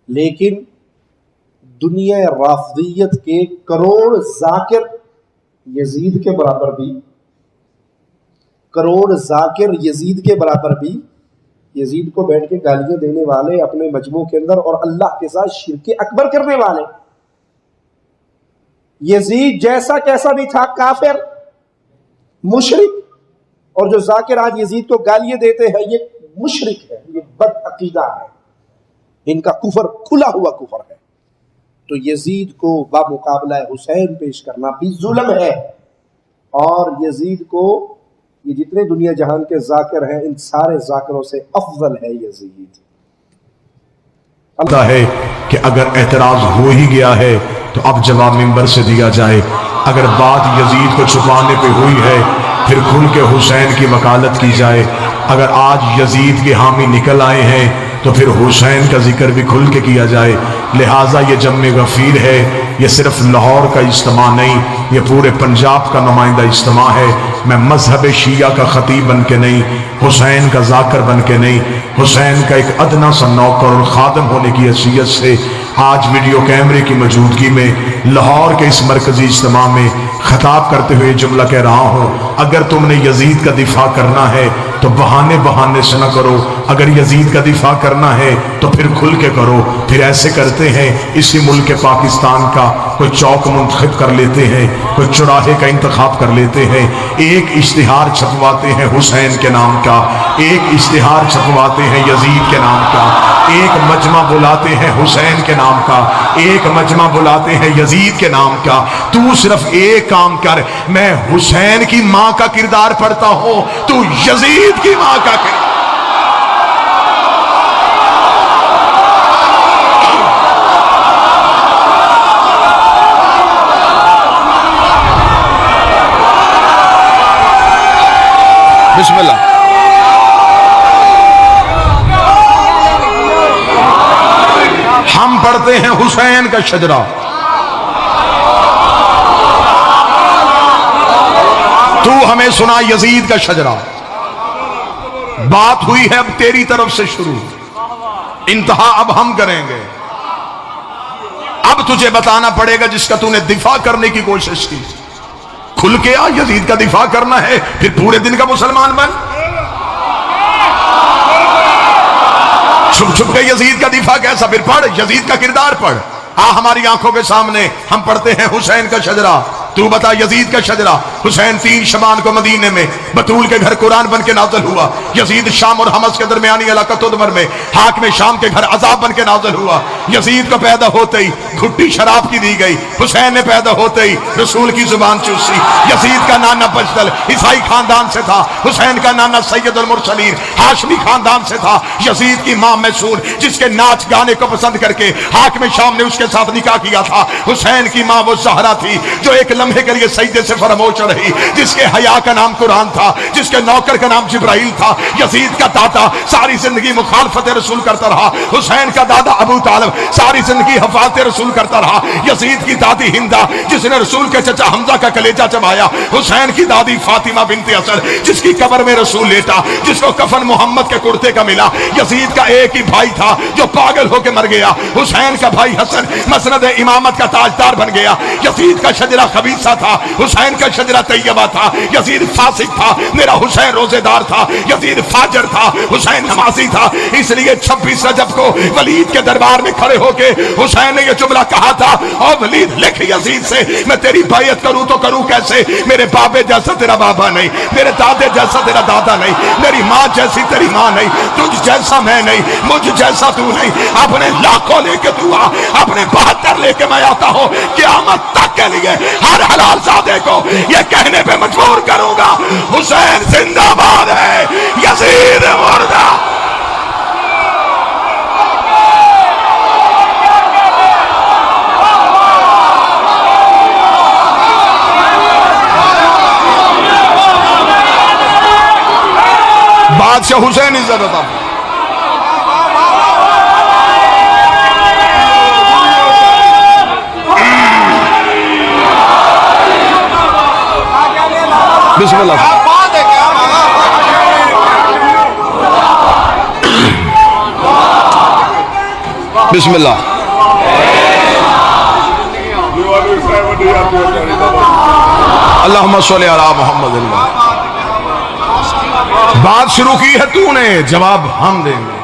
लेकिन दुनिया राफियत के करोड़ जाकिर यजीद के बराबर भी, करोड़ जाकिर यजीद के बराबर भी, यजीद को बैठ के गालियां देने वाले अपने मजमू के अंदर और अल्लाह के साथ शिरके अकबर करने वाले, यजीद जैसा कैसा भी था काफिर मुशरिक, और जो जाकिर आज यजीद को गालियां देते हैं ये मुशरिक है, ये बदअकीदा है, इनका कुफर खुला हुआ कुफर है। तो यजीद को बामुकाबला हुसैन पेश करना भी जुल्म है, और यजीद को ये जितने दुनिया जहान के जाकिर हैं इन सारे जाकिरों से अफजल है यजीद। पता है कि अगर एतराज हो ही गया है तो अब जवाब मिंबर से दिया जाए। अगर बात यजीद को छुपाने पे हुई है फिर खुल के हुसैन की वकालत की जाए। अगर आज यजीद के हामी निकल आए हैं तो फिर हुसैन का जिक्र भी खुल के किया जाए। लिहाजा ये जम्मे गफीर है, ये सिर्फ लाहौर का इज्तिमा नहीं, ये पूरे पंजाब का नुमाइंदा इज्तिमा है। मैं मजहब शिया का खतीब बन के नहीं, हुसैन का जाकर बन के नहीं, हुसैन का एक अदना सा नौकर और खादम होने की हैसियत से आज वीडियो कैमरे की मौजूदगी में लाहौर के इस मरकजी इज्तिमा में खिताब करते हुए जुमला कह रहा हूँ, अगर तुमने यजीद का दिफा करना है तो बहाने बहाने से न करो, अगर यजीद का दिफा करना है तो फिर खुल के करो। फिर ऐसे करते हैं इसी मुल्क पाकिस्तान का कोई चौक मुंतखब कर लेते हैं, कोई चौराहे का इंतखाब कर लेते हैं, एक इश्तिहार छपवाते हैं हुसैन के नाम का, एक इश्तिहार छपवाते हैं यजीद के नाम का, एक मजमा बुलाते हैं हुसैन के नाम का, एक मजमा बुलाते हैं यजीद के नाम का। तू सिर्फ एक काम कर, मैं हुसैन की मां का किरदार पढ़ता हूं, तू यजीद की मां का किरदार। बिस्मिल्लाह। हम पढ़ते हैं हुसैन का शजरा, तू हमें सुना यजीद का शजरा। बात हुई है अब तेरी तरफ से शुरू, इंतहा अब हम करेंगे। अब तुझे बताना पड़ेगा जिसका तूने दिफा करने की कोशिश की, खुल के आ। यजीद का दिफा करना है फिर पूरे दिन का मुसलमान बन, छुप छुप के यजीद का दिफा कैसा, फिर पढ़ यजीद का किरदार पढ़। आ हमारी आंखों के सामने हम पढ़ते हैं हुसैन का शजरा, तू बता यजीद का शजरा। हुसैन 3 शबान को मदीने में बतूल के घर कुरान बन के नाज़िल हुआ। यजीद शाम और हमस के दरमियानी इलाका तुदमर में हाकिम शाम के घर अजाब बन के नाज़िल हुआ। यजीद को पैदा होते ही घुट्टी शराब की दी गई, हुसैन ने पैदा होते ही रसूल की जुबान चूसी। यजीद का नाना बजदल ईसाई खानदान से था, हुसैन का नाना सैयदुल मुरसलीन हाशमी खानदान से था। यजीद की मां मैसून जिसके नाच गाने को पसंद करके हाकिम शाम ने उसके साथ निकाह किया था। हुसैन की मां वो ज़हरा थी जो एक लम्हे के लिए सजदे से फरामोश रही, जिसके हया का नाम कुरान था, जिसके नौकर का नाम जिब्राइल था। यजीद का दादा सारी जिंदगी मुखालफत रसूल करता रहा, हुसैन का दादा अबू तालिब सारी जिंदगी हिफाजत रसूल करता रहा। यजीद की दादी हिंदा जिसने रसूल के चचा हमजा का कलेजा चबाया, हुसैन की दादी फातिमा बिनते असद जिसकी कब्र में रसूल लेटा, जिसको कफन मोहम्मद के कुर्ते का मिला। यजीद का एक ही भाई था जो पागल होकर मर गया, हुसैन का भाई हसन मसनद इमामत का ताजदार बन गया। यजीद का शजरा खबीसा था, हुसैन का शजरा तैयबा था। यजीद फासिक था, मेरा हुसैन रोजेदार था। यजीद फाजर था, हुसैन नमाजी था। इसलिए 26 रजब को वलीद के दरबार में खड़े होके हुसैन ने यह जुमला कहा था, और वलीद लिख यजीद से मैं तेरी बैयत करूं तो करूं कैसे, मेरे बाबे जैसा तेरा बाबा नहीं, मेरे दादे जैसा तेरा दादा नहीं, मेरी माँ जैसी तेरी माँ नहीं, तुझ जैसा मैं नहीं, मुझ जैसा तू नहीं। अपने लाखों लेके तू आ, अपने 72 लेके मैं आता हूं। क़यामत तक के लिए हर हलाल ज़ादे को ये कहने पे मजबूर करूंगा, हुसैन जिंदाबाद है, यजीद मुर्दा। बादशाह हुसैन इज्जत अता। बिस्मिल्लाह। बिस्मिल्लाह। अल्लाहुम्मा सल्ली अला मुहम्मद। बात शुरू की है तूने, जवाब हम देंगे।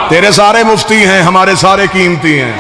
तेरे सारे मुफ्ती हैं, हमारे सारे कीमती हैं।